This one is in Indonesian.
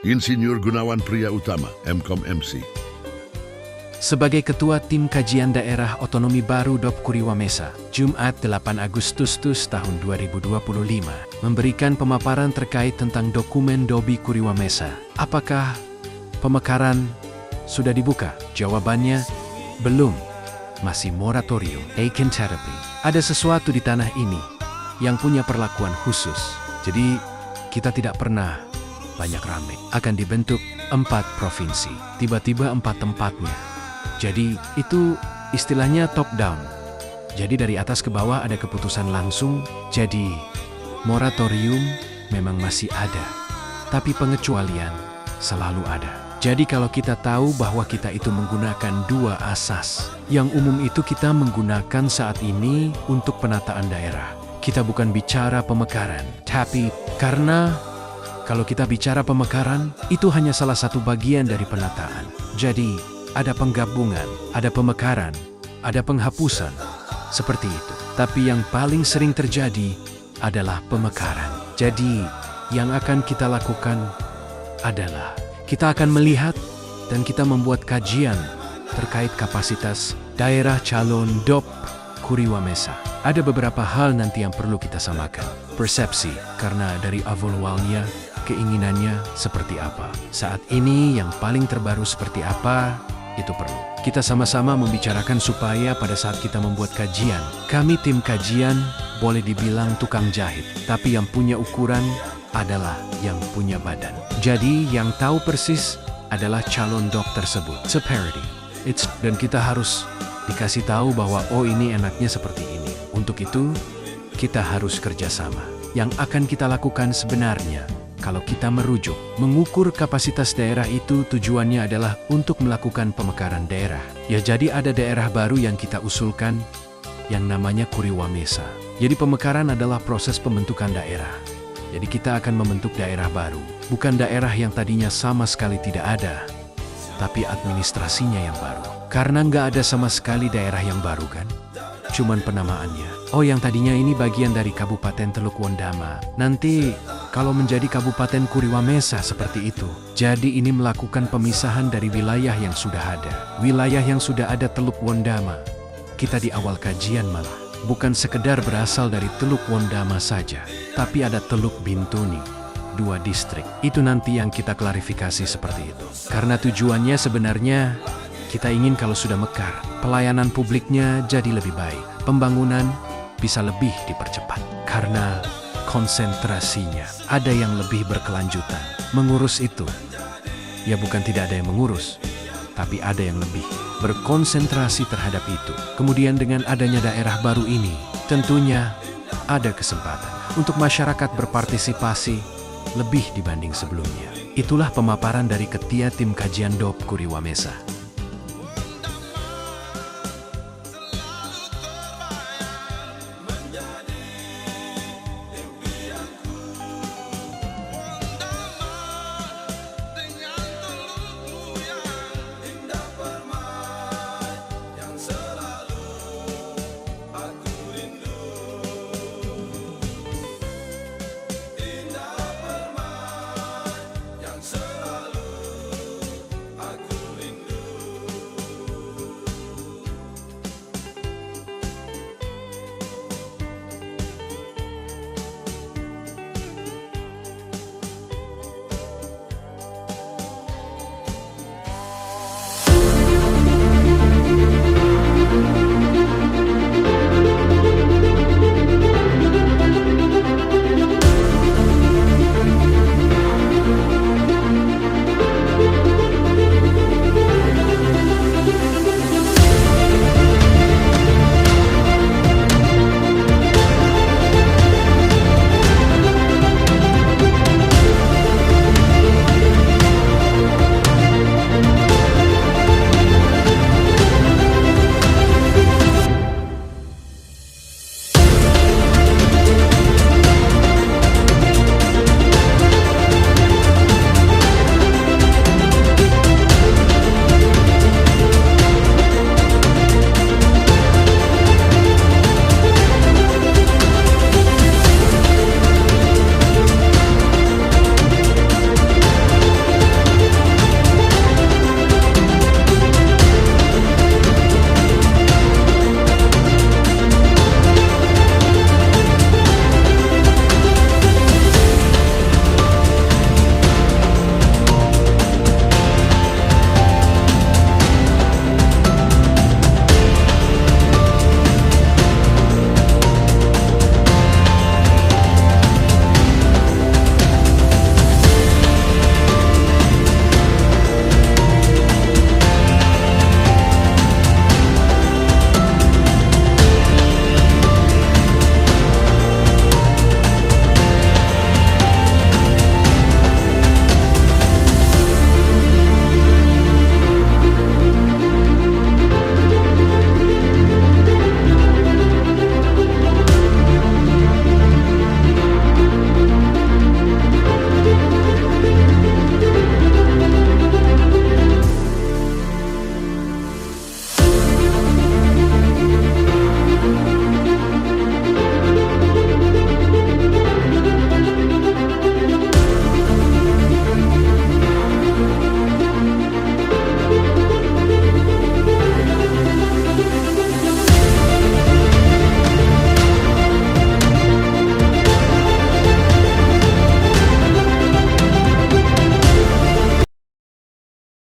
Insinyur Gunawan Priya Utama, MKOM MC. Sebagai Ketua Tim Kajian Daerah Otonomi Baru DOP Kuriwamesa, Jumat 8 Agustus tahun 2025, memberikan pemaparan terkait tentang dokumen DOBI Kuriwamesa. Apakah pemekaran sudah dibuka? Jawabannya, belum. Masih moratorium. Aiken therapy. Ada sesuatu di tanah ini yang punya perlakuan khusus. Jadi, kita tidak pernah banyak rame. Akan dibentuk 4 provinsi. Tiba-tiba 4 tempatnya. Jadi itu istilahnya top down. Jadi dari atas ke bawah ada keputusan langsung. Jadi moratorium memang masih ada. Tapi pengecualian selalu ada. Jadi kalau kita tahu bahwa kita itu menggunakan 2 asas. Yang umum itu kita menggunakan saat ini untuk penataan daerah. Kita bukan bicara pemekaran. Tapi karena kalau kita bicara pemekaran, itu hanya salah satu bagian dari penataan. Jadi ada penggabungan, ada pemekaran, ada penghapusan, seperti itu. Tapi yang paling sering terjadi adalah pemekaran. Jadi, yang akan kita lakukan adalah kita akan melihat dan kita membuat kajian terkait kapasitas daerah calon DOP Kuriwamesa. Ada beberapa hal nanti yang perlu kita samakan. Persepsi, karena dari awalnya, keinginannya seperti apa. Saat ini yang paling terbaru seperti apa, itu perlu. Kita sama-sama membicarakan supaya pada saat kita membuat kajian, kami tim kajian boleh dibilang tukang jahit, tapi yang punya ukuran adalah yang punya badan. Jadi yang tahu persis adalah calon DOP tersebut. Separity. Dan kita harus dikasih tahu bahwa oh ini enaknya seperti ini. Untuk itu, kita harus kerjasama. Yang akan kita lakukan sebenarnya, kalau kita merujuk, mengukur kapasitas daerah itu tujuannya adalah untuk melakukan pemekaran daerah. Ya jadi ada daerah baru yang kita usulkan yang namanya Kuriwamesa. Jadi pemekaran adalah proses pembentukan daerah. Jadi kita akan membentuk daerah baru. Bukan daerah yang tadinya sama sekali tidak ada, tapi administrasinya yang baru. Karena nggak ada sama sekali daerah yang baru kan? Cuman penamaannya. Oh yang tadinya ini bagian dari Kabupaten Teluk Wondama. Nanti kalau menjadi Kabupaten Kuriwamesa seperti itu. Jadi ini melakukan pemisahan dari wilayah yang sudah ada. Wilayah yang sudah ada Teluk Wondama. Kita di awal kajian malah bukan sekedar berasal dari Teluk Wondama saja. Tapi ada Teluk Bintuni. 2 distrik. Itu nanti yang kita klarifikasi seperti itu. Karena tujuannya sebenarnya kita ingin kalau sudah mekar, pelayanan publiknya jadi lebih baik. Pembangunan bisa lebih dipercepat. Karena konsentrasinya ada yang lebih berkelanjutan. Mengurus itu, ya bukan tidak ada yang mengurus, tapi ada yang lebih berkonsentrasi terhadap itu. Kemudian dengan adanya daerah baru ini, tentunya ada kesempatan untuk masyarakat berpartisipasi lebih dibanding sebelumnya. Itulah pemaparan dari Ketua Tim Kajian DOP Kuriwamesa.